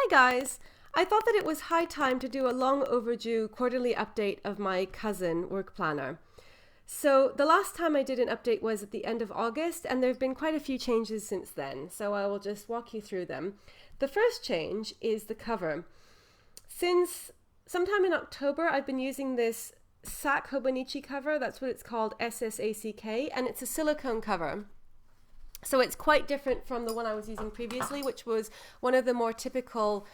Hi guys! I thought that it was high time to do a long overdue quarterly update of my Cousin work planner. So the last time I did an update was at the end of August, and there have been quite a few changes since then, so I will just walk you through them. The first change is the cover. Since sometime in October, I've been using this SACK Hobonichi cover, that's what it's called, SSACK, and it's a silicone cover. So it's quite different from the one I was using previously, which was one of the more typical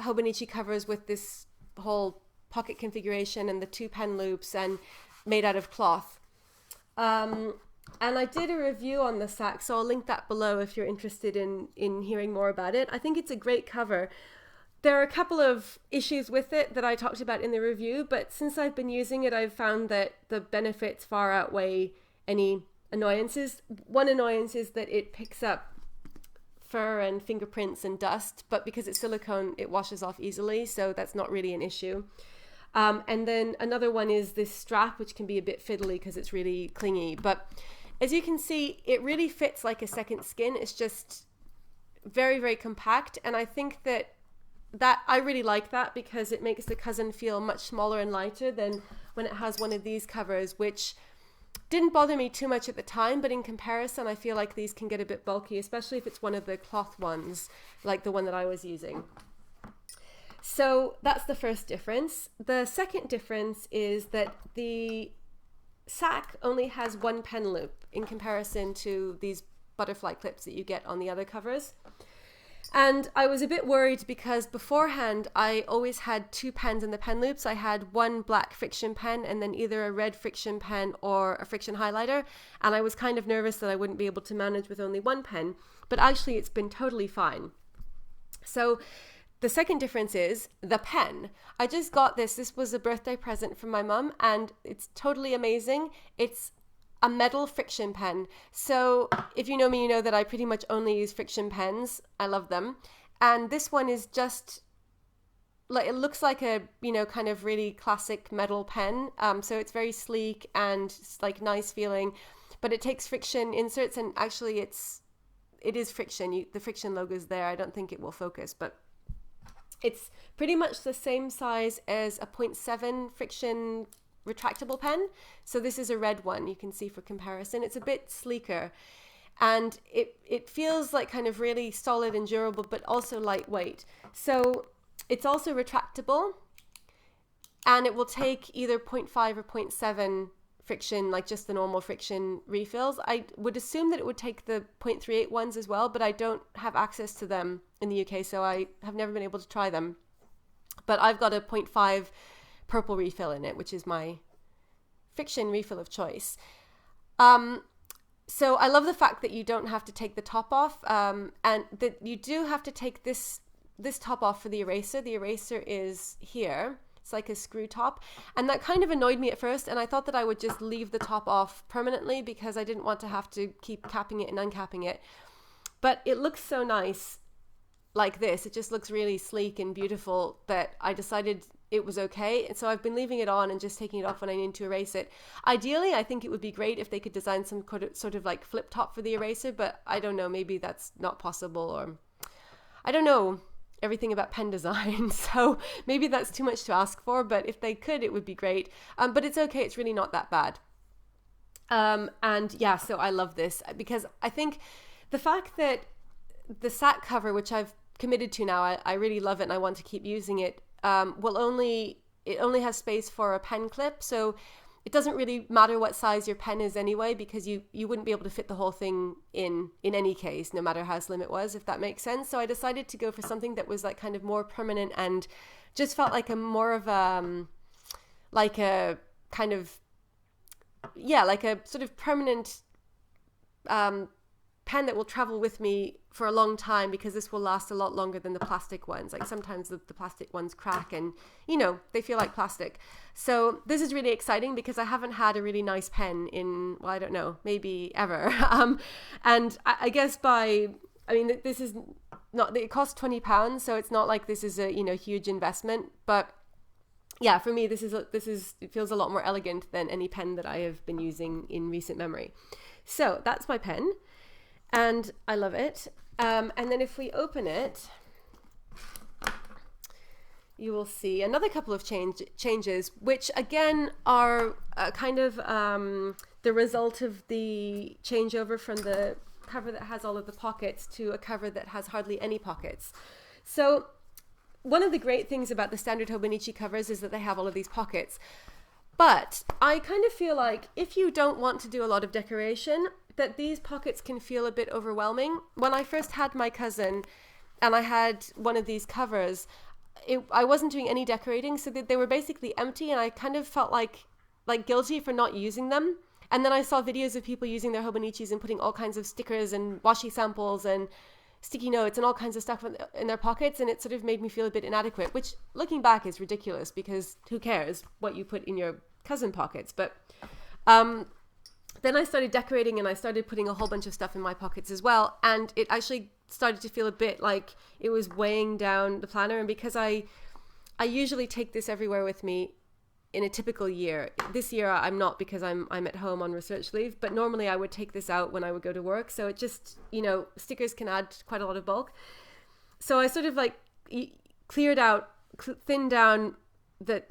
Hobonichi covers with this whole pocket configuration and the two pen loops and made out of cloth. And I did a review on the SACK, so I'll link that below if you're interested in hearing more about it. I think it's a great cover. There are a couple of issues with it that I talked about in the review, but since I've been using it, I've found that the benefits far outweigh any annoyances. One annoyance is that it picks up fur and fingerprints and dust, but because it's silicone, it washes off easily, so that's not really an issue. And then another one is this strap, which can be a bit fiddly because it's really clingy. But as you can see, it really fits like a second skin. It's just very, very compact. And I think that I really like that because it makes the Cousin feel much smaller and lighter than when it has one of these covers, which didn't bother me too much at the time, but in comparison, I feel like these can get a bit bulky, especially if it's one of the cloth ones, like the one that I was using. So that's the first difference. The second difference is that the SACK only has one pen loop in comparison to these butterfly clips that you get on the other covers. And I was a bit worried because beforehand I always had two pens in the pen loops. I had one black friction pen and then either a red friction pen or a friction highlighter. And I was kind of nervous that I wouldn't be able to manage with only one pen, but actually it's been totally fine. So the second difference is the pen. I just got this. This was a birthday present from my mum and it's totally amazing. It's a metal friction pen. So if you know me, you know that I pretty much only use friction pens. I love them. And this one is just like, it looks like a, kind of really classic metal pen. So it's very sleek and like nice feeling, but it takes friction inserts and actually it is friction. The friction logo is there. I don't think it will focus, but it's pretty much the same size as a 0.7 friction retractable pen. So this is a red one, you can see for comparison. It's a bit sleeker and it feels like kind of really solid and durable, but also lightweight. So it's also retractable and it will take either 0.5 or 0.7 friction, like just the normal friction refills. I would assume that it would take the 0.38 ones as well, but I don't have access to them in the UK, so I have never been able to try them. But I've got a 0.5 purple refill in it, which is my friction refill of choice. So I love the fact that you don't have to take the top off, and that you do have to take this top off for the eraser. The eraser is here. It's like a screw top, and that kind of annoyed me at first, and I thought that I would just leave the top off permanently because I didn't want to have to keep capping it and uncapping it. But it looks so nice like this. It just looks really sleek and beautiful that I decided it was okay. And so I've been leaving it on and just taking it off when I need to erase it. Ideally, I think it would be great if they could design some sort of like flip top for the eraser, but I don't know, maybe that's not possible, or I don't know everything about pen design, so maybe that's too much to ask for, but if they could, it would be great. But it's okay, it's really not that bad. And yeah, so I love this because I think the fact that the SACK cover, which I've committed to now, I really love it and I want to keep using it, it only has space for a pen clip, so it doesn't really matter what size your pen is anyway, because you wouldn't be able to fit the whole thing in any case, no matter how slim it was, if that makes sense. So I decided to go for something that was like kind of more permanent and just felt like a more of a like a kind of, yeah, like a sort of permanent pen that will travel with me for a long time, because this will last a lot longer than the plastic ones. Like sometimes the plastic ones crack and they feel like plastic. So this is really exciting because I haven't had a really nice pen in, well, I don't know, maybe ever. And I guess this is not, it costs £20, so it's not like this is a huge investment, but yeah, for me it feels a lot more elegant than any pen that I have been using in recent memory. So that's my pen and I love it. And then if we open it, you will see another couple of changes, which again are kind of the result of the changeover from the cover that has all of the pockets to a cover that has hardly any pockets. So one of the great things about the standard Hobonichi covers is that they have all of these pockets. But I kind of feel like if you don't want to do a lot of decoration, that these pockets can feel a bit overwhelming. When I first had my cousin and I had one of these covers, I wasn't doing any decorating, so they were basically empty, and I kind of felt like guilty for not using them. And then I saw videos of people using their Hobonichis and putting all kinds of stickers and washi samples and sticky notes and all kinds of stuff in their pockets, and it sort of made me feel a bit inadequate, which looking back is ridiculous, because who cares what you put in your cousin pockets. But then I started decorating and I started putting a whole bunch of stuff in my pockets as well, and it actually started to feel a bit like it was weighing down the planner. And because I usually take this everywhere with me in a typical year. This year I'm not, because I'm at home on research leave, but normally I would take this out when I would go to work. So it just, stickers can add quite a lot of bulk. So I sort of like thinned down,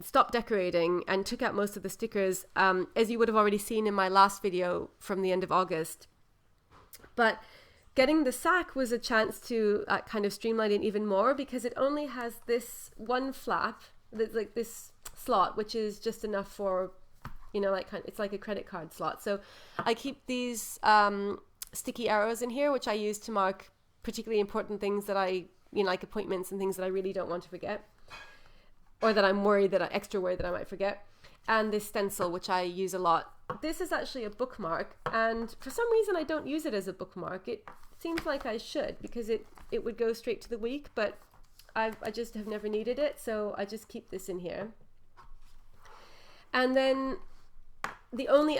stopped decorating and took out most of the stickers, as you would have already seen in my last video from the end of August. But getting the sack was a chance to kind of streamline it even more, because it only has this one flap, that's like this slot, which is just enough for, it's like a credit card slot. So I keep these sticky arrows in here, which I use to mark particularly important things that like appointments and things that I really don't want to forget, or that I'm extra worried that I might forget. And this stencil, which I use a lot. This is actually a bookmark, and for some reason I don't use it as a bookmark. It seems like I should, because it would go straight to the week, but I just have never needed it, so I just keep this in here. And then the only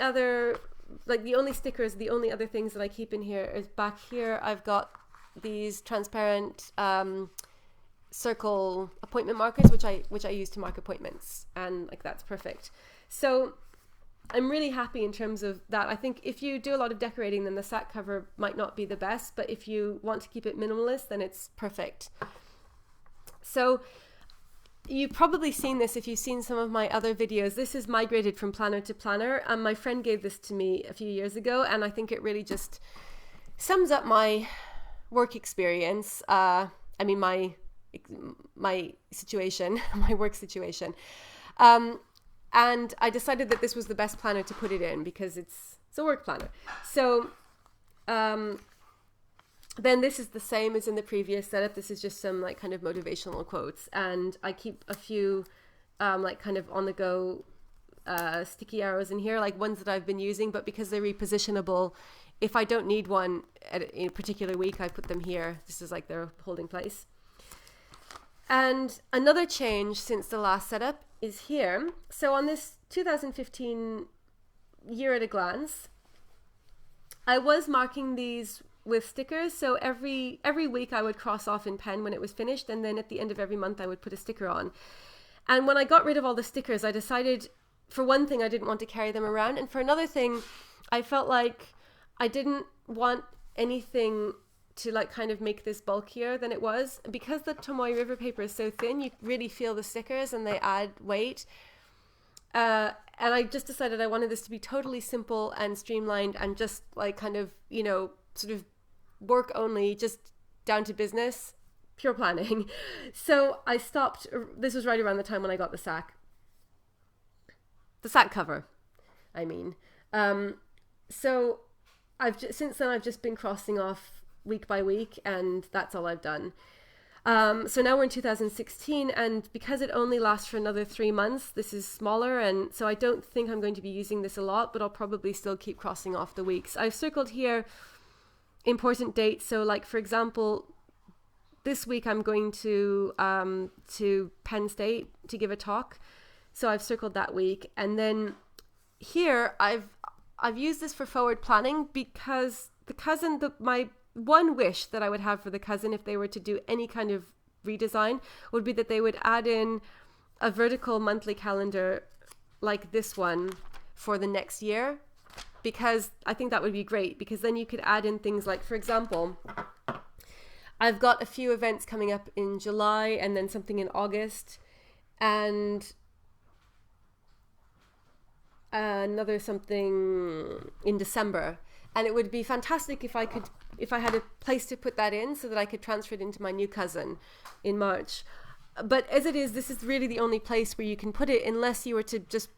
stickers, the only other things that I keep in here is back here. I've got these transparent circle appointment markers, which I use to mark appointments, and that's perfect. So I'm really happy in terms of that. I think if you do a lot of decorating, then the sack cover might not be the best, but if you want to keep it minimalist, then it's perfect. So you've probably seen this if you've seen some of my other videos. This is migrated from planner to planner, and my friend gave this to me a few years ago, and I think it really just sums up my work experience. My situation, my work situation. And I decided that this was the best planner to put it in, because it's a work planner. So then this is the same as in the previous setup. This is just some kind of motivational quotes, and I keep a few kind of on the go sticky arrows in here, like ones that I've been using, but because they're repositionable, if I don't need one in a particular week, I put them here. This is like their holding place. And another change since the last setup is here. So on this 2015 year at a glance, I was marking these with stickers. So every week I would cross off in pen when it was finished, and then at the end of every month I would put a sticker on. And when I got rid of all the stickers, I decided, for one thing, I didn't want to carry them around, and for another thing, I felt like I didn't want anything to kind of make this bulkier than it was. Because the Tomoe River paper is so thin, you really feel the stickers and they add weight. And I just decided I wanted this to be totally simple and streamlined, and just kind of, sort of work only, just down to business, pure planning. So I stopped. This was right around the time when I got the sack cover, I mean. So since then I've just been crossing off week by week, and that's all I've done. So now we're in 2016, and because it only lasts for another 3 months, this is smaller, and so I don't think I'm going to be using this a lot, but I'll probably still keep crossing off the weeks. I've circled here important dates. So for example, this week I'm going to Penn State to give a talk, so I've circled that week. And then here I've used this for forward planning, because the cousin, my one wish that I would have for the cousin, if they were to do any kind of redesign, would be that they would add in a vertical monthly calendar like this one for the next year, because I think that would be great, because then you could add in things like, for example, I've got a few events coming up in July and then something in August, and another something in December. And it would be fantastic if I had a place to put that in so that I could transfer it into my new cousin in March. But as it is, this is really the only place where you can put it unless you were to just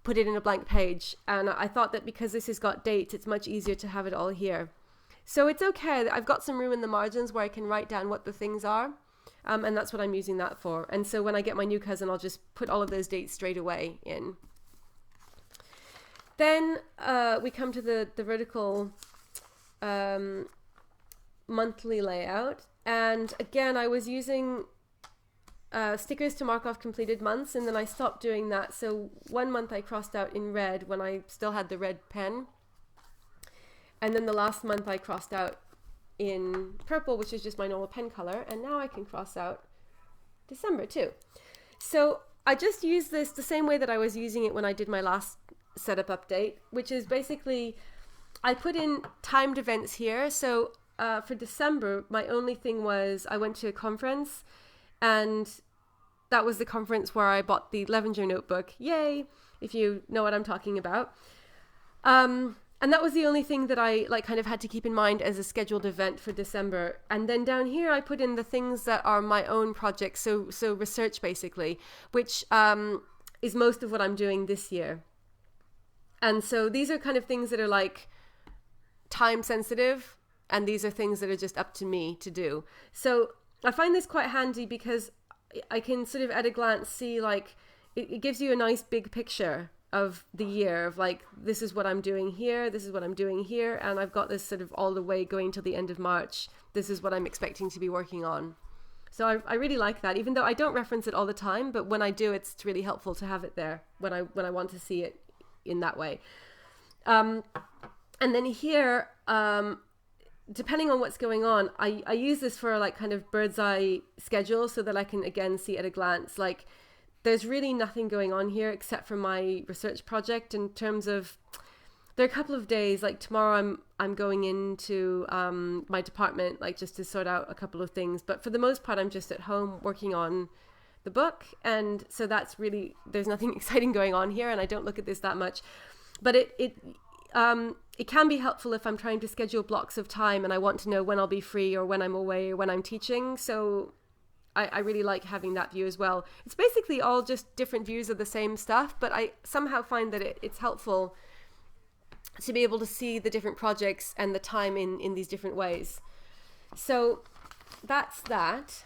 put it in a blank page. And I thought that because this has got dates, it's much easier to have it all here. So it's okay. I've got some room in the margins where I can write down what the things are. And that's what I'm using that for. And so when I get my new cousin, I'll just put all of those dates straight away in. Then we come to the vertical monthly layout. And again, I was using stickers to mark off completed months, and then I stopped doing that. So one month I crossed out in red when I still had the red pen. And then the last month I crossed out in purple, which is just my normal pen color. And now I can cross out December too. So I just use this the same way that I was using it when I did my last setup update, which is basically I put in timed events here. So for December, my only thing was I went to a conference, and that was the conference where I bought the Levenger notebook. Yay, if you know what I'm talking about. And that was the only thing that I kind of had to keep in mind as a scheduled event for December. And then down here, I put in the things that are my own projects. So research basically, which is most of what I'm doing this year. And so these are kind of things that are like time sensitive, and these are things that are just up to me to do. So I find this quite handy because I can sort of at a glance see it gives you a nice big picture of the year of this is what I'm doing here, this is what I'm doing here, and I've got this sort of all the way going till the end of March. This is what I'm expecting to be working on. So I really like that, even though I don't reference it all the time, but when I do, it's really helpful to have it there when I want to see it in that way. And then here, depending on what's going on, I use this for kind of bird's eye schedule so that I can again see at a glance. There's really nothing going on here except for my research project in terms of, there are a couple of days, tomorrow I'm going into my department, just to sort out a couple of things. But for the most part, I'm just at home working on the book. And so that's really, there's nothing exciting going on here, and I don't look at this that much. But it can be helpful if I'm trying to schedule blocks of time and I want to know when I'll be free or when I'm away or when I'm teaching. So I really like having that view as well. It's basically all just different views of the same stuff, but I somehow find that it's helpful to be able to see the different projects and the time in these different ways. So that's that.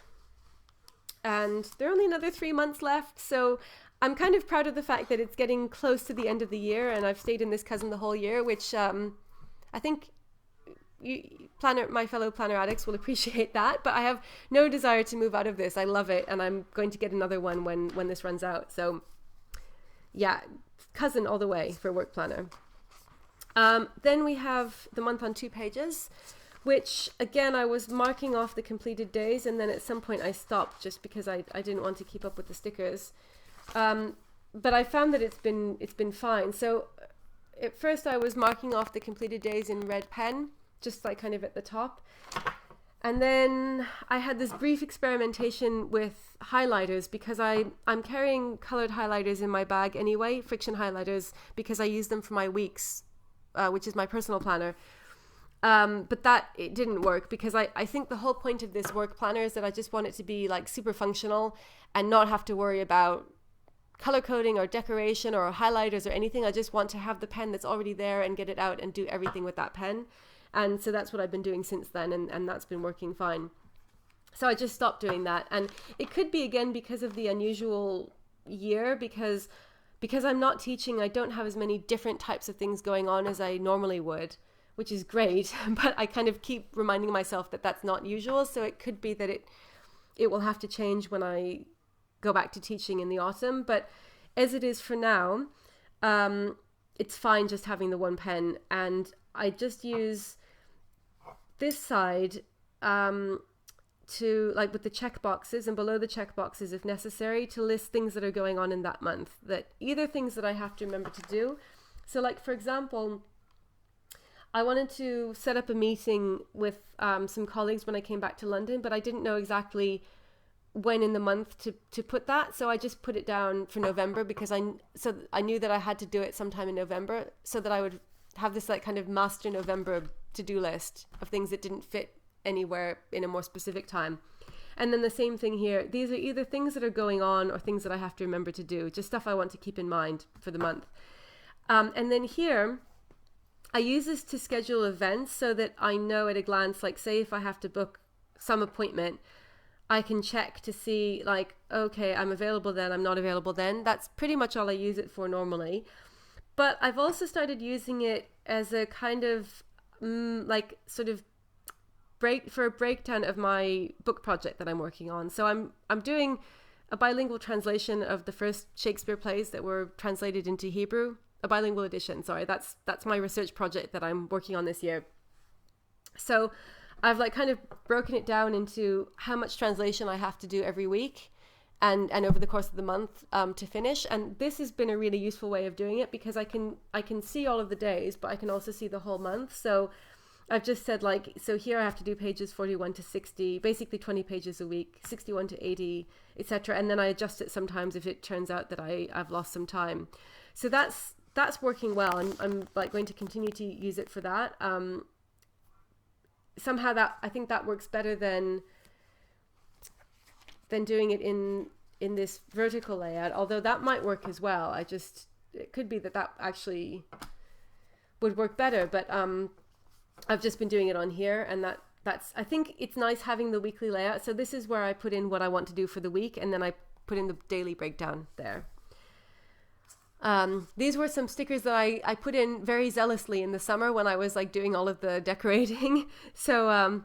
And there are only another 3 months left. So I'm kind of proud of the fact that it's getting close to the end of the year, and I've stayed in this cousin the whole year, which I think my fellow planner addicts will appreciate that, but I have no desire to move out of this. I love it, and I'm going to get another one when this runs out. So yeah, cousin all the way for work planner. Then we have the month on 2 pages, which again, I was marking off the completed days, and then at some point I stopped just because I didn't want to keep up with the stickers. But I found that it's been fine. So at first I was marking off the completed days in red pen, just kind of at the top. And then I had this brief experimentation with highlighters because I'm carrying colored highlighters in my bag anyway, friction highlighters, because I use them for my weeks, which is my personal planner. But it didn't work because I think the whole point of this work planner is that I just want it to be super functional and not have to worry about color coding or decoration or highlighters or anything. I just want to have the pen that's already there and get it out and do everything with that pen. And so that's what I've been doing since then, and that's been working fine. So I just stopped doing that. And it could be, again, because of the unusual year, because I'm not teaching, I don't have as many different types of things going on as I normally would, which is great. But I kind of keep reminding myself that that's not usual. So it could be that it will have to change when I go back to teaching in the autumn. But as it is for now, it's fine just having the one pen. And I just use this side to with the check boxes and below the check boxes if necessary to list things that are going on in that month, that either things that I have to remember to do. So for example, I wanted to set up a meeting with some colleagues when I came back to London, but I didn't know exactly when in the month to put that. So I just put it down for November because I knew that I had to do it sometime in November so that I would have this like kind of master November to-do list of things that didn't fit anywhere in a more specific time. And then the same thing here. These are either things that are going on or things that I have to remember to do, just stuff I want to keep in mind for the month. And then here, I use this to schedule events so that I know at a glance, like say if I have to book some appointment, I can check to see like, okay, I'm available then, I'm not available then. That's pretty much all I use it for normally. But I've also started using it as a kind of like sort of a breakdown of my book project that I'm working on. So I'm doing a bilingual translation of the first Shakespeare plays that were translated into Hebrew, a bilingual edition. Sorry, that's my research project that I'm working on this year. So I've like kind of broken it down into how much translation I have to do every week and over the course of the month to finish. And this has been a really useful way of doing it because I can see all of the days, but I can also see the whole month. So I've just said like, so here I have to do pages 41 to 60, basically 20 pages a week, 61 to 80, etc. And then I adjust it sometimes if it turns out that I've lost some time. So that's working well, and I'm like going to continue to use it for that. Somehow I think that works better than doing it in this vertical layout, although that might work as well. It could be that actually would work better, but I've just been doing it on here, and that's I think it's nice having the weekly layout. So this is where I put in what I want to do for the week, and then I put in the daily breakdown there. These were some stickers that I put in very zealously in the summer when I was like doing all of the decorating. So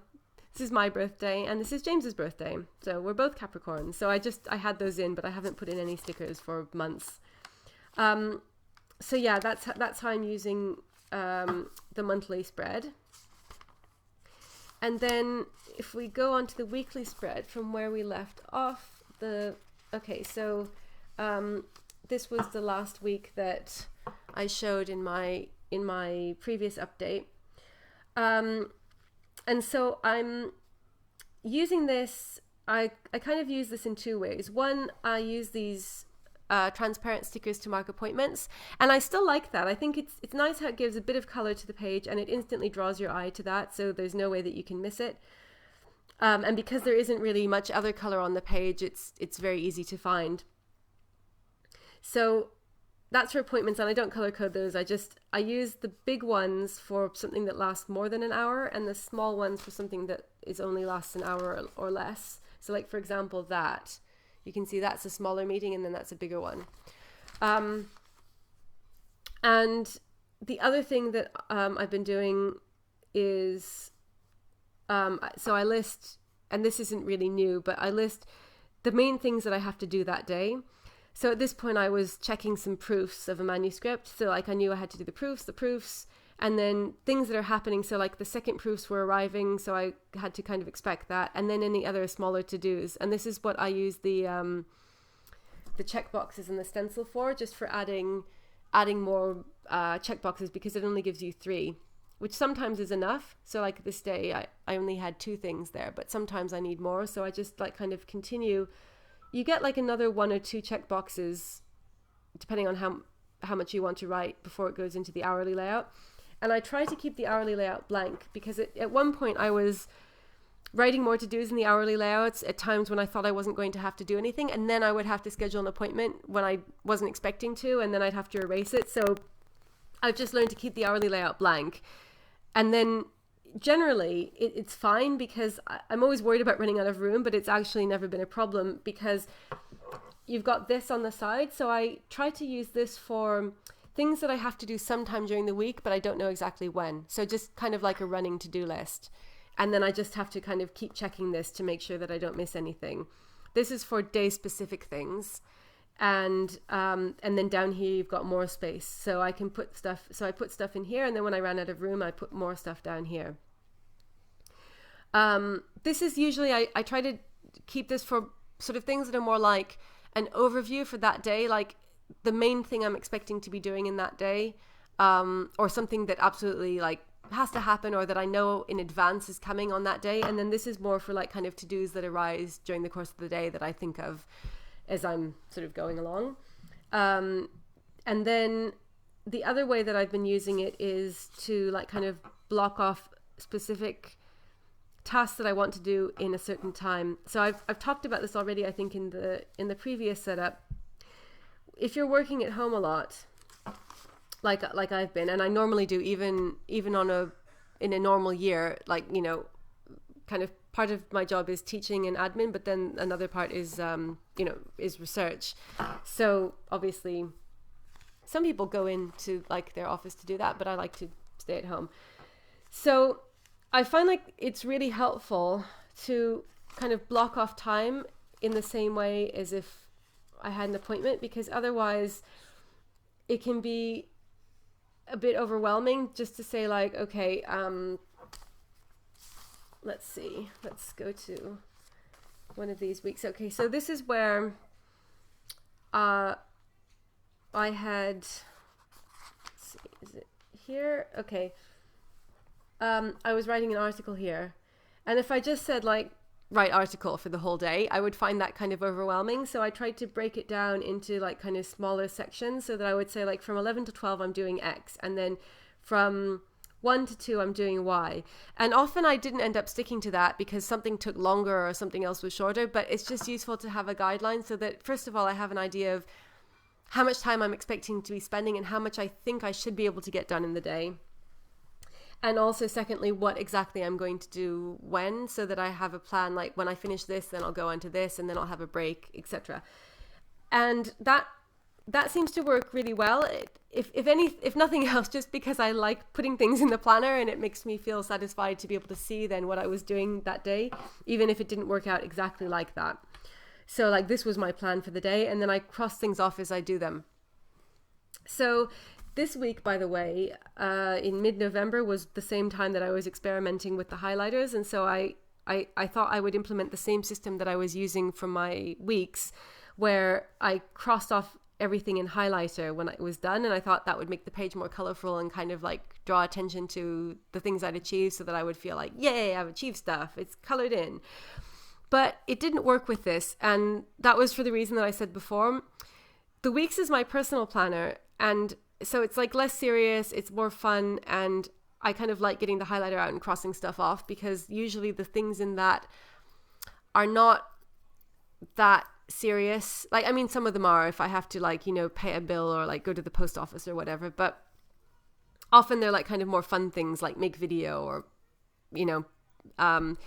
this is my birthday and this is James's birthday. So we're both Capricorns. So I had those in, but I haven't put in any stickers for months. So yeah, that's how I'm using the monthly spread. And then if we go on to the weekly spread from where we left off, so this was the last week that I showed in my previous update. And so I'm using this, I kind of use this in two ways. One, I use these transparent stickers to mark appointments, and I still like that. I think it's nice how it gives a bit of color to the page and it instantly draws your eye to that, so there's no way that you can miss it. And because there isn't really much other color on the page, it's very easy to find. So that's for appointments, and I don't color code those. I use the big ones for something that lasts more than an hour, and the small ones for something that only lasts an hour or less. So like, for example, that you can see that's a smaller meeting, and then that's a bigger one. And the other thing that I've been doing is, so I list, and this isn't really new, but I list the main things that I have to do that day. So at this point I was checking some proofs of a manuscript. So like I knew I had to do the proofs, and then things that are happening. So like the second proofs were arriving, so I had to kind of expect that. And then any other smaller to-dos. And this is what I use the checkboxes and the stencil for, just for adding more checkboxes, because it only gives you 3, which sometimes is enough. So like this day I only had 2 things there, but sometimes I need more. So I just like kind of continue. You get like another 1 or 2 checkboxes depending on how much you want to write before it goes into the hourly layout. And I try to keep the hourly layout blank because at one point I was writing more to-dos in the hourly layouts at times when I thought I wasn't going to have to do anything, and then I would have to schedule an appointment when I wasn't expecting to, and then I'd have to erase it. So I've just learned to keep the hourly layout blank. And then generally it's fine because I'm always worried about running out of room, but it's actually never been a problem because you've got this on the side. So I try to use this for things that I have to do sometime during the week, but I don't know exactly when. So just kind of like a running to-do list. And then I just have to kind of keep checking this to make sure that I don't miss anything. This is for day-specific things. And then down here you've got more space, so I can put stuff. So I put stuff in here, and then when I ran out of room, I put more stuff down here. This is usually I try to keep this for sort of things that are more like an overview for that day, like the main thing I'm expecting to be doing in that day, or something that absolutely like has to happen or that I know in advance is coming on that day. And then this is more for like kind of to-dos that arise during the course of the day that I think of as I'm sort of going along. And then the other way that I've been using it is to like kind of block off specific tasks that I want to do in a certain time. So I've talked about this already, I think, in the previous setup. If you're working at home a lot, like I've been, and I normally do, even in a normal year, like, you know, kind of part of my job is teaching and admin, but then another part is is research. So obviously some people go into like their office to do that, but I like to stay at home. So I find like it's really helpful to kind of block off time in the same way as if I had an appointment, because otherwise it can be a bit overwhelming just to say like, okay, let's see, let's go to one of these weeks. Okay, so this is where I had, let's see, is it here? Okay. I was writing an article here, and if I just said like write article for the whole day, I would find that kind of overwhelming. So I tried to break it down into like kind of smaller sections, so that I would say like from 11 to 12 I'm doing X, and then from 1 to 2 I'm doing Y. And often I didn't end up sticking to that because something took longer or something else was shorter, but it's just useful to have a guideline so that first of all I have an idea of how much time I'm expecting to be spending and how much I think I should be able to get done in the day. And also, secondly, what exactly I'm going to do when, so that I have a plan, like when I finish this, then I'll go on to this, and then I'll have a break, etc. And that seems to work really well. If nothing else, just because I like putting things in the planner, and it makes me feel satisfied to be able to see then what I was doing that day, even if it didn't work out exactly like that. So like this was my plan for the day, and then I cross things off as I do them. So this week, by the way, in mid-November was the same time that I was experimenting with the highlighters. And so I thought I would implement the same system that I was using for my weeks, where I crossed off everything in highlighter when it was done. And I thought that would make the page more colorful and kind of like draw attention to the things I'd achieved, so that I would feel like, yay, I've achieved stuff. It's colored in. But it didn't work with this. And that was for the reason that I said before. The weeks is my personal planner, and so it's like less serious, it's more fun, and I kind of like getting the highlighter out and crossing stuff off, because usually the things in that are not that serious. Like, I mean, some of them are if I have to like, you know, pay a bill or like go to the post office or whatever, but often they're like kind of more fun things like make video or, you know, I'm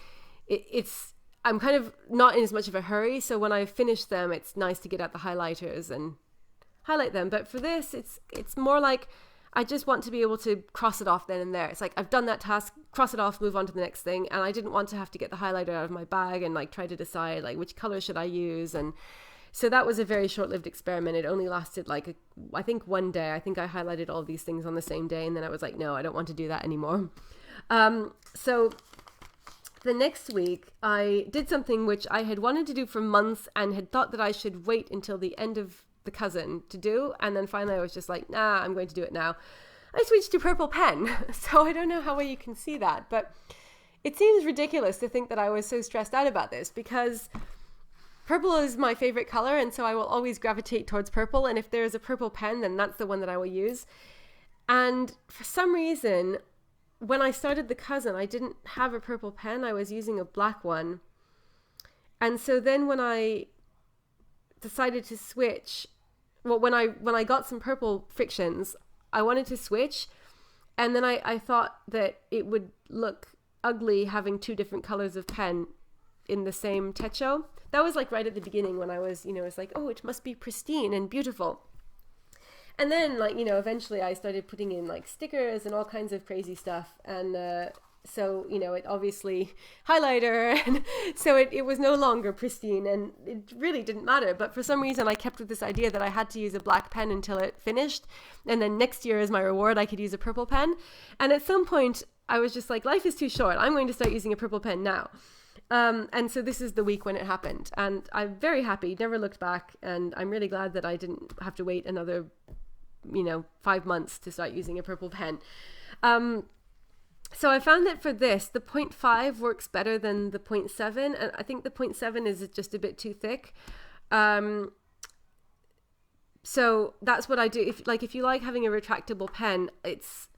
kind of not in as much of a hurry. So when I finish them, it's nice to get out the highlighters and highlight them. But for this, it's more like I just want to be able to cross it off then and there. It's like I've done that task, cross it off, move on to the next thing. And I didn't want to have to get the highlighter out of my bag and like try to decide like which color should I use. And so that was a very short-lived experiment. It only lasted like I think one day. I think I highlighted all these things on the same day, and then I was like, no, I don't want to do that anymore. So the next week I did something which I had wanted to do for months and had thought that I should wait until the end of the cousin to do, and then finally I was just like, nah, I'm going to do it now. I switched to purple pen. So I don't know how well you can see that, but it seems ridiculous to think that I was so stressed out about this, because purple is my favorite color, and so I will always gravitate towards purple, and if there's a purple pen, then that's the one that I will use. And for some reason, when I started the cousin, I didn't have a purple pen. I was using a black one. And so then when I decided to switch, well, when I got some purple frictions, I wanted to switch, and then I thought that it would look ugly having two different colors of pen in the same techo. That was like right at the beginning when I was, it's like, oh, it must be pristine and beautiful. And then like, eventually I started putting in like stickers and all kinds of crazy stuff. And so, it obviously highlighter. And so it was no longer pristine, and it really didn't matter. But for some reason, I kept with this idea that I had to use a black pen until it finished. And then next year as my reward, I could use a purple pen. And at some point I was just like, life is too short. I'm going to start using a purple pen now. And so this is the week when it happened. And I'm very happy, never looked back. And I'm really glad that I didn't have to wait another 5 months to start using a purple pen. So I found that for this, the 0.5 works better than the 0.7, and I think the 0.7 is just a bit too thick. So that's what I do. If you like having a retractable pen, it's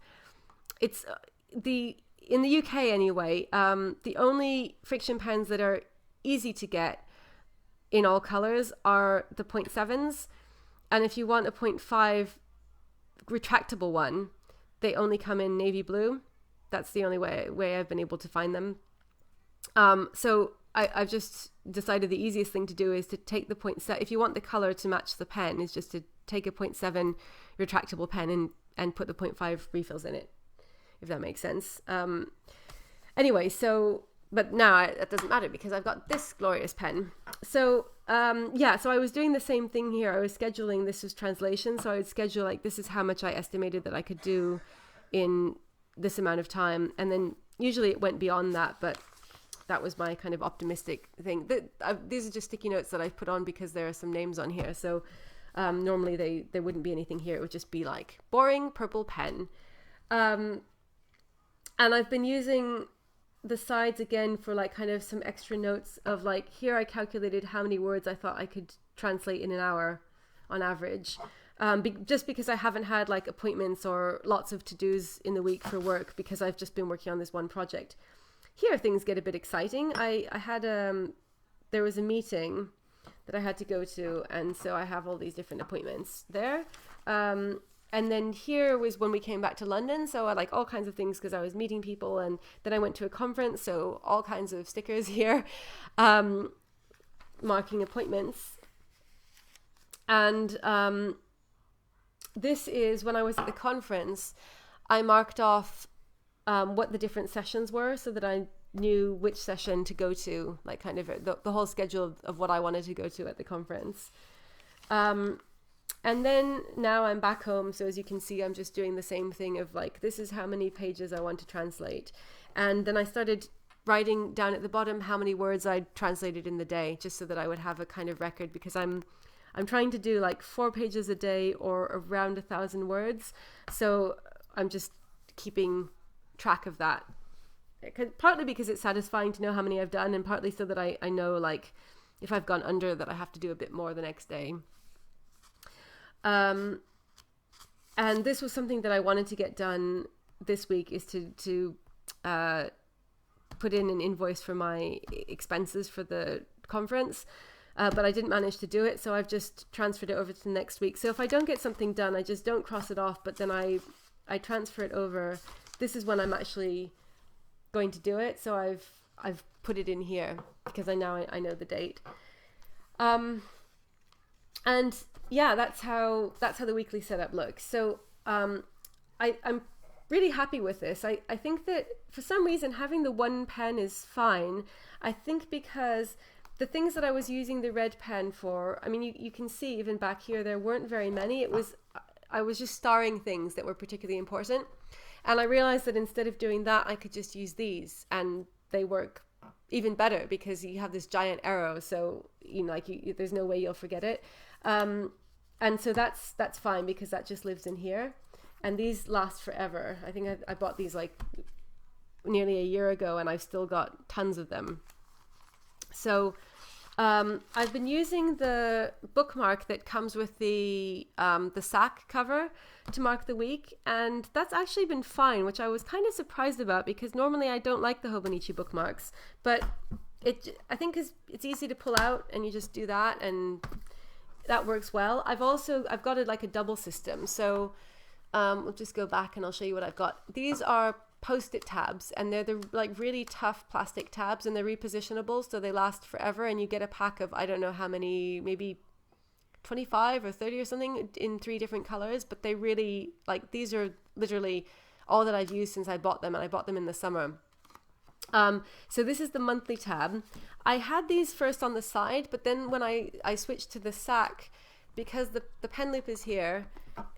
in the UK anyway, the only friction pens that are easy to get in all colors are the 0.7s, and if you want a 0.5 retractable one, they only come in navy blue. That's the only way I've been able to find them. So I've just decided the easiest thing to do is to take the 0.7. If you want the color to match the pen, is just to take a 0.7 retractable pen and put the 0.5 refills in it, if that makes sense. Anyway, so, but now it doesn't matter because I've got this glorious pen. So so I was doing the same thing here. I was scheduling, this was translation, so I would schedule like, this is how much I estimated that I could do in this amount of time, and then usually it went beyond that, but that was my kind of optimistic thing. These are just sticky notes that I've put on because there are some names on here, so normally there wouldn't be anything here. It would just be like boring purple pen. And I've been using the sides again for like kind of some extra notes of like, here I calculated how many words I thought I could translate in an hour on average. Just because I haven't had like appointments or lots of to-dos in the week for work, because I've just been working on this one project. Here things get a bit exciting. I had there was a meeting that I had to go to, and so I have all these different appointments there. And then here was when we came back to London, so I like all kinds of things because I was meeting people, and then I went to a conference, so all kinds of stickers here, marking appointments. And this is when I was at the conference, I marked off what the different sessions were so that I knew which session to go to, like kind of the whole schedule of what I wanted to go to at the conference. And then now I'm back home. So as you can see, I'm just doing the same thing of like, this is how many pages I want to translate. And then I started writing down at the bottom how many words I'd translated in the day, just so that I would have a kind of record, because I'm trying to do like 4 pages a day or around 1,000 words. So I'm just keeping track of that. Partly because it's satisfying to know how many I've done, and partly so that I know like if I've gone under, that I have to do a bit more the next day. And this was something that I wanted to get done this week, is to put in an invoice for my expenses for the conference. But I didn't manage to do it, so I've just transferred it over to the next week. So if I don't get something done, I just don't cross it off, but then I transfer it over. This is when I'm actually going to do it, so I've put it in here because I know the date. And yeah, that's how the weekly setup looks. So I'm really happy with this. I think that for some reason having the one pen is fine. I think because the things that I was using the red pen for, I mean, you can see even back here, there weren't very many. I was just starring things that were particularly important. And I realized that instead of doing that, I could just use these, and they work even better because you have this giant arrow. So, you know, like there's no way you'll forget it. And so that's fine because that just lives in here. And these last forever. I think I bought these like nearly a year ago, and I've still got tons of them. So I've been using the bookmark that comes with the sack cover to mark the week, and that's actually been fine, which I was kind of surprised about because normally I don't like the Hobonichi bookmarks, but I think it's easy to pull out, and you just do that, and that works well. I've got it like a double system, so we'll just go back and I'll show you what I've got. These are Post-it tabs, and they're the like really tough plastic tabs, and they're repositionable, so they last forever, and you get a pack of I don't know how many, maybe 25 or 30 or something in 3 different colors, but they really, like, these are literally all that I've used since I bought them, and I bought them in the summer. So this is the monthly tab. I had these first on the side, but then when I switched to the sack, because the pen loop is here,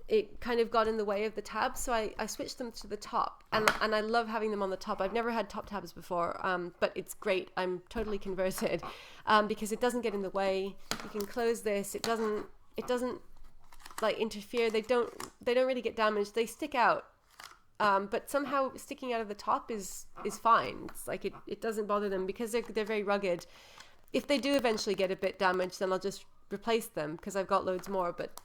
it kind of got in the way of the tabs, so I switched them to the top, and I love having them on the top. I've never had top tabs before, but it's great. I'm totally converted because it doesn't get in the way. You can close this. It doesn't like interfere. They don't really get damaged. They stick out but somehow sticking out of the top is fine. It's like it doesn't bother them because they're very rugged. If they do eventually get a bit damaged, then I'll just replace them because I've got loads more, but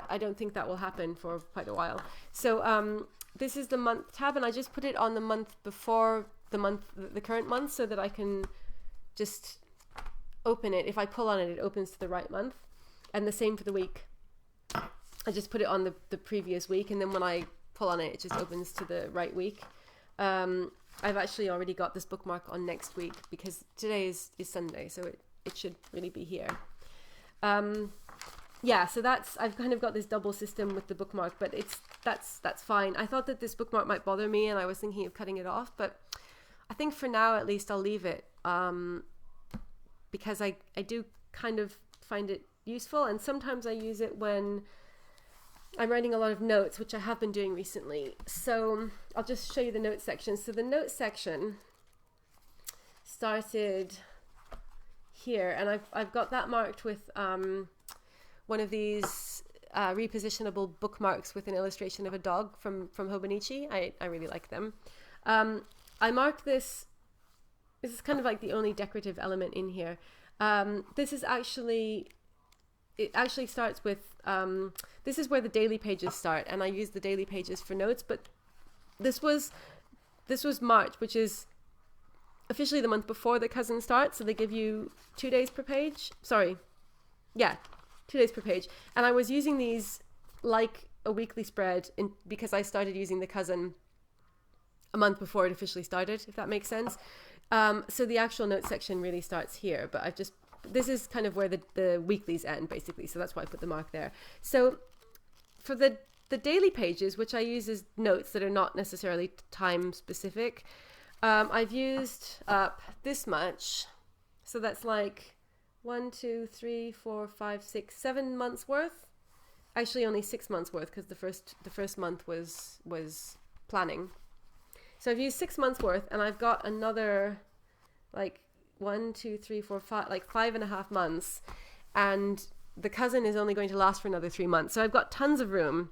I don't think that will happen for quite a while. So this is the month tab, and I just put it on the month before the current month so that I can just open it. If I pull on it, it opens to the right month. And the same for the week. I just put it on the previous week, and then when I pull on it, it just opens to the right week. I've actually already got this bookmark on next week because today is Sunday, so it should really be here. Yeah, so I've kind of got this double system with the bookmark, but that's fine. I thought that this bookmark might bother me, and I was thinking of cutting it off, but I think for now at least I'll leave it because I do kind of find it useful, and sometimes I use it when I'm writing a lot of notes, which I have been doing recently. So I'll just show you the notes section. So the notes section started here, and I've got that marked with one of these repositionable bookmarks with an illustration of a dog from Hobonichi. I really like them. I marked this. This is kind of like the only decorative element in here. It actually starts with, this is where the daily pages start, and I use the daily pages for notes, but this was March, which is officially the month before the cousin starts, so they give you 2 days per page. Sorry. Yeah, 2 days per page. And I was using these like a weekly spread because I started using the cousin a month before it officially started, if that makes sense. So the actual notes section really starts here, but this is kind of where the weeklies end, basically. So that's why I put the mark there. So for the daily pages, which I use as notes that are not necessarily time specific, I've used up this much. So that's like 1, 2, 3, 4, 5, 6, 7 months worth. Actually, only 6 months worth because the first month was planning. So I've used 6 months worth, and I've got another like 1, 2, 3, 4, 5, like 5.5 months, and the cousin is only going to last for another 3 months. So I've got tons of room.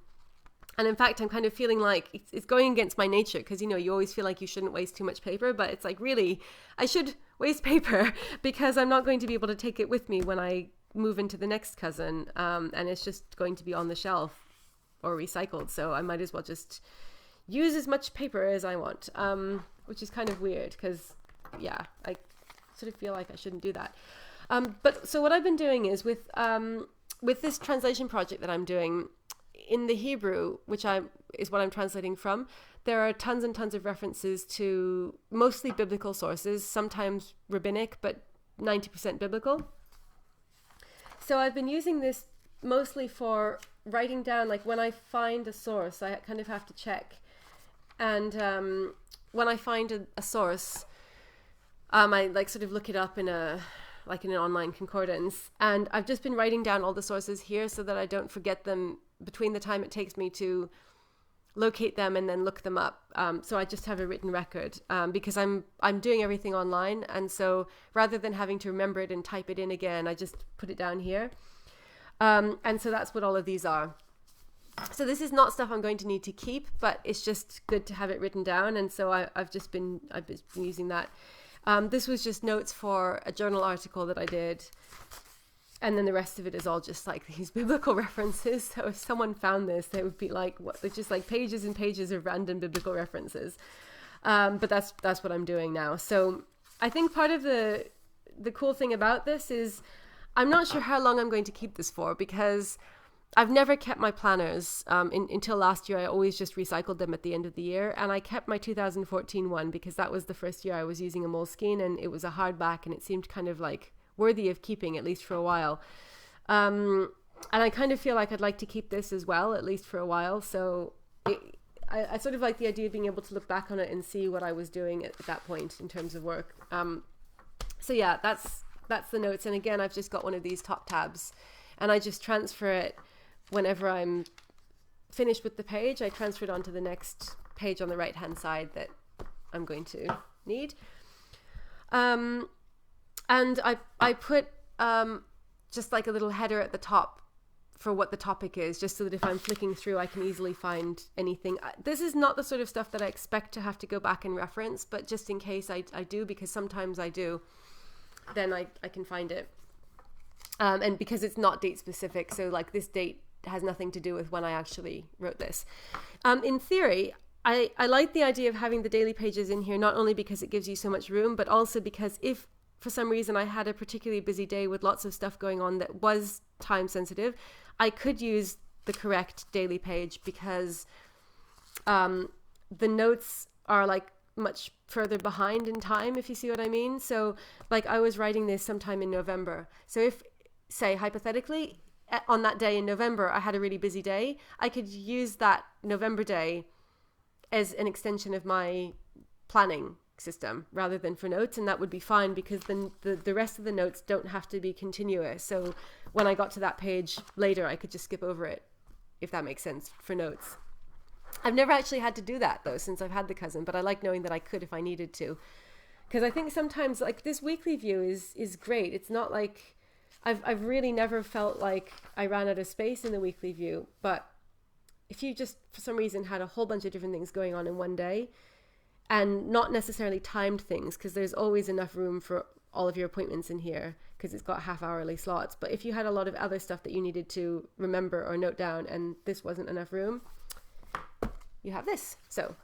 And in fact, I'm kind of feeling like it's going against my nature because, you always feel like you shouldn't waste too much paper, but it's like, really, I should waste paper because I'm not going to be able to take it with me when I move into the next cousin, and it's just going to be on the shelf or recycled. So I might as well just use as much paper as I want, which is kind of weird because, yeah, I sort of feel like I shouldn't do that. But so what I've been doing is with this translation project that I'm doing in the Hebrew, which is what I'm translating from, there are tons and tons of references to mostly biblical sources, sometimes rabbinic, but 90% biblical. So I've been using this mostly for writing down, like when I find a source, I kind of have to check. And when I find a source, I like sort of look it up in an online concordance, and I've just been writing down all the sources here so that I don't forget them between the time it takes me to locate them and then look them up. So I just have a written record because I'm doing everything online, and so rather than having to remember it and type it in again, I just put it down here. And so that's what all of these are. So this is not stuff I'm going to need to keep, but it's just good to have it written down, and so I've been using that. This was just notes for a journal article that I did, and then the rest of it is all just like these biblical references. So if someone found this, they would be like, "What?" It's just like pages and pages of random biblical references. But that's what I'm doing now. So I think part of the cool thing about this is I'm not sure how long I'm going to keep this for, because I've never kept my planners. Until last year, I always just recycled them at the end of the year. And I kept my 2014 one because that was the first year I was using a Moleskine, and it was a hardback, and it seemed kind of like worthy of keeping, at least for a while. And I kind of feel like I'd like to keep this as well, at least for a while. So I sort of like the idea of being able to look back on it and see what I was doing at that point in terms of work. So yeah, that's the notes. And again, I've just got one of these top tabs, and I just transfer it whenever I'm finished with the page. I transfer it onto the next page on the right hand side that I'm going to need. And I put just like a little header at the top for what the topic is, just so that if I'm flicking through, I can easily find anything. This is not the sort of stuff that I expect to have to go back and reference, but just in case I do, because sometimes I do, then I can find it. And because it's not date specific, so like this date has nothing to do with when I actually wrote this. In theory, I like the idea of having the daily pages in here, not only because it gives you so much room, but also because if for some reason I had a particularly busy day with lots of stuff going on that was time sensitive, I could use the correct daily page, because the notes are like much further behind in time, if you see what I mean. So like I was writing this sometime in November. So if, say, hypothetically, on that day in November, I had a really busy day, I could use that November day as an extension of my planning system rather than for notes, and that would be fine, because then the rest of the notes don't have to be continuous. So when I got to that page later, I could just skip over it, if that makes sense, for notes. I've never actually had to do that though since I've had the cousin, but I like knowing that I could if I needed to, because I think sometimes like this weekly view is great. It's not like I've really never felt like I ran out of space in the weekly view, but if you just for some reason had a whole bunch of different things going on in one day, and not necessarily timed things, because there's always enough room for all of your appointments in here because it's got half-hourly slots. But if you had a lot of other stuff that you needed to remember or note down and this wasn't enough room, you have this. So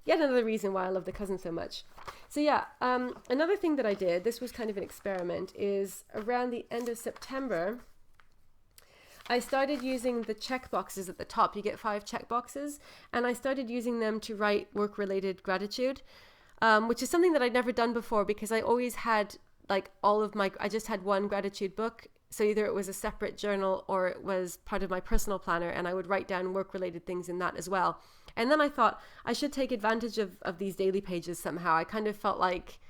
yet another reason why I love the cousin so much. So yeah, another thing that I did, this was kind of an experiment, is around the end of September, I started using the check boxes at the top. You get 5 check boxes, and I started using them to write work-related gratitude, which is something that I'd never done before, because I always had like I just had one gratitude book. So either it was a separate journal or it was part of my personal planner, and I would write down work-related things in that as well. And then I thought I should take advantage of these daily pages somehow. I kind of felt like,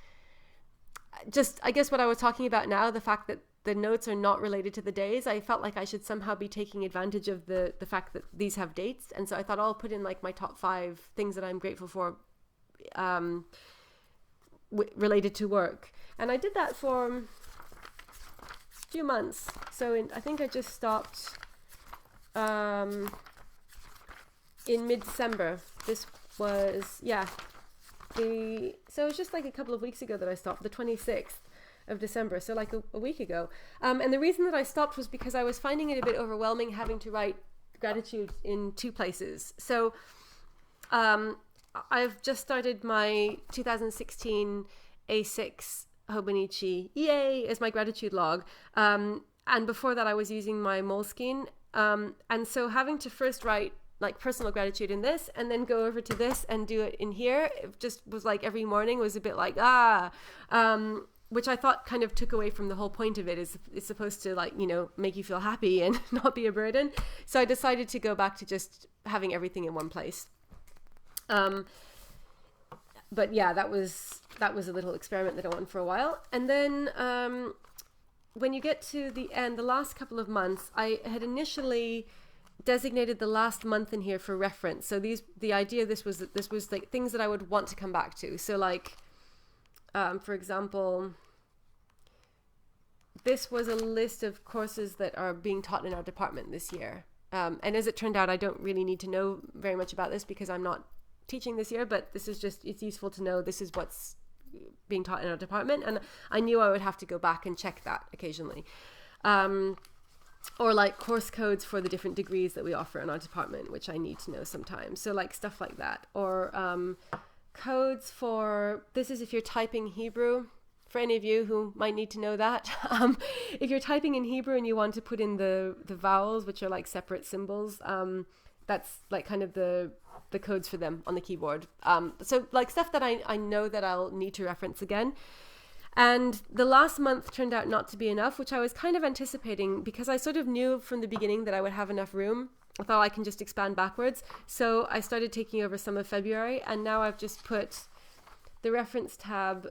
just, I guess what I was talking about now, the fact that the notes are not related to the days, I felt like I should somehow be taking advantage of the fact that these have dates. And so I thought I'll put in like my top 5 things that I'm grateful for related to work. And I did that for a few months. So I think I just stopped in mid-December. This was, so it was just like a couple of weeks ago that I stopped, the 26th of December, so like a week ago. And the reason that I stopped was because I was finding it a bit overwhelming having to write gratitude in 2 places. So I've just started my 2016 A6 Hobonichi EA as my gratitude log. And before that I was using my Moleskine. And so having to first write like personal gratitude in this and then go over to this and do it in here, it just was like every morning was a bit like, which I thought kind of took away from the whole point of it. Is it's supposed to like, you know, make you feel happy and not be a burden. So I decided to go back to just having everything in one place. But yeah, that was a little experiment that I went for a while. And then when you get to the end, the last couple of months, I had initially designated the last month in here for reference. So the idea of this was that this was like things that I would want to come back to. So like, for example, this was a list of courses that are being taught in our department this year. And as it turned out, I don't really need to know very much about this because I'm not teaching this year, but this is just, it's useful to know this is what's being taught in our department. And I knew I would have to go back and check that occasionally. Or like course codes for the different degrees that we offer in our department, which I need to know sometimes. So like stuff like that. Or codes for, this is if you're typing Hebrew, for any of you who might need to know that. If you're typing in Hebrew and you want to put in the vowels, which are like separate symbols, that's like kind of the codes for them on the keyboard. So like stuff that I know that I'll need to reference again. And the last month turned out not to be enough, which I was kind of anticipating because I sort of knew from the beginning that I would have enough room. I thought I can just expand backwards. So I started taking over some of February, and now I've just put the reference tab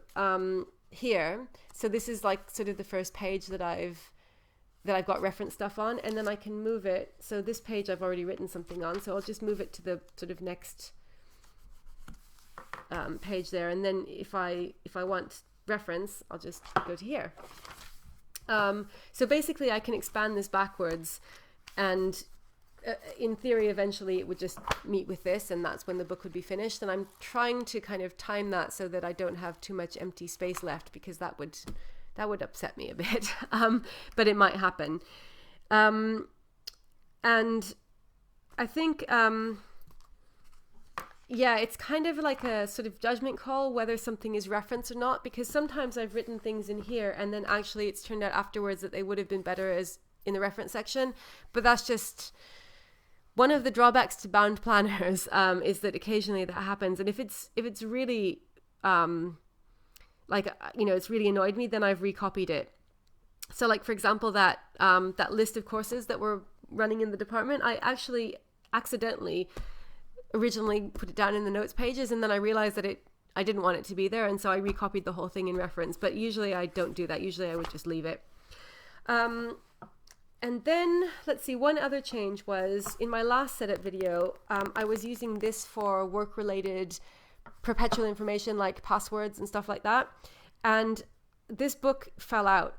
here. So this is like sort of the first page that I've got reference stuff on, and then I can move it. So this page I've already written something on, so I'll just move it to the sort of next page there. And then if I want reference, I'll just go to here. So basically I can expand this backwards And in theory, eventually it would just meet with this, and that's when the book would be finished. And I'm trying to kind of time that so that I don't have too much empty space left, because that would upset me a bit. But it might happen. And I think, yeah, it's kind of like a sort of judgment call whether something is referenced or not, because sometimes I've written things in here and then actually it's turned out afterwards that they would have been better as in the reference section. But that's just one of the drawbacks to bound planners, is that occasionally that happens. And if it's really it's really annoyed me, then I've recopied it. So like, for example, that list of courses that were running in the department, I actually accidentally originally put it down in the notes pages, and then I realized that I didn't want it to be there, and so I recopied the whole thing in reference. But usually I don't do that. Usually I would just leave it. And then, let's see, one other change was in my last setup video, I was using this for work-related perpetual information like passwords and stuff like that. And this book fell out.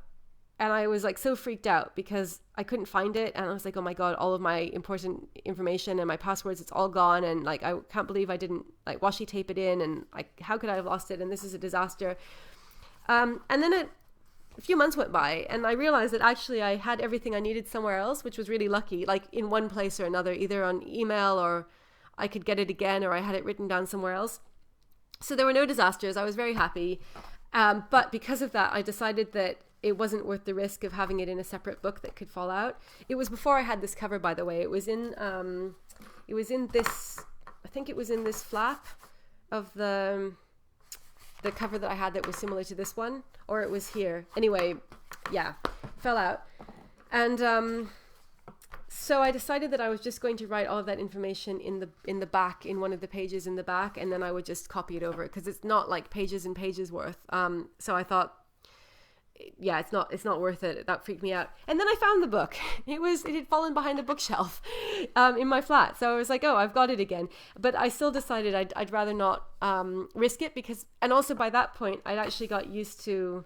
And I was like so freaked out because I couldn't find it. And I was like, oh my God, all of my important information and my passwords, it's all gone. And like, I can't believe I didn't like washi tape it in. And like, how could I have lost it? And this is a disaster. And then a few months went by and I realized that actually I had everything I needed somewhere else, which was really lucky, like in one place or another, either on email or I could get it again, or I had it written down somewhere else. So there were no disasters. I was very happy. But because of that, I decided that it wasn't worth the risk of having it in a separate book that could fall out. It was before I had this cover, by the way. It was in this, I think it was in this flap of the cover that I had that was similar to this one, or it was here. Anyway, yeah, fell out. And so I decided that I was just going to write all of that information in the back, in one of the pages in the back, and then I would just copy it over, because it's not like pages and pages worth. So I thought, yeah, it's not worth it. That freaked me out. And then I found the book. It had fallen behind a bookshelf in my flat. So I was like, oh, I've got it again. But I still decided I'd rather not risk it, because, and also by that point, I'd actually got used to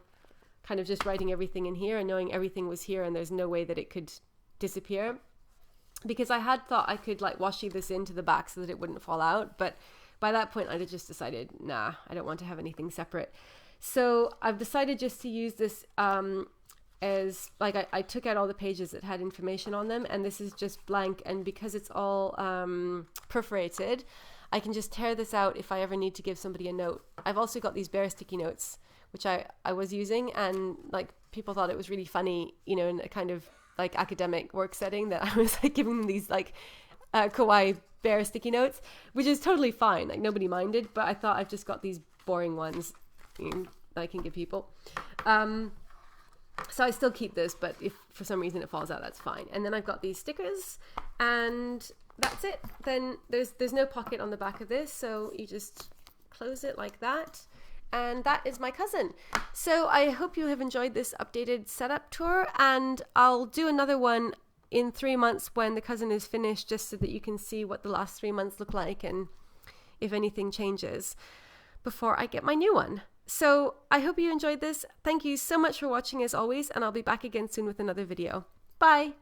kind of just writing everything in here and knowing everything was here and there's no way that it could disappear. Because I had thought I could like washi this into the back so that it wouldn't fall out. But by that point, I had just decided, nah, I don't want to have anything separate. So I've decided just to use this as like I took out all the pages that had information on them, and this is just blank. And because it's all perforated, I can just tear this out if I ever need to give somebody a note. I've also got these bear sticky notes, which I was using, and like people thought it was really funny, you know, in a kind of like academic work setting, that I was like giving them these like kawaii bear sticky notes, which is totally fine. Like nobody minded, but I thought I've just got these boring ones I can give people. So I still keep this, but if for some reason it falls out, that's fine. And then I've got these stickers, and that's it. Then there's no pocket on the back of this, so you just close it like that. And that is my cousin. So I hope you have enjoyed this updated setup tour, and I'll do another one in 3 months when the cousin is finished, just so that you can see what the last 3 months look like and if anything changes before I get my new one. So I hope you enjoyed this. Thank you so much for watching as always, and I'll be back again soon with another video. Bye!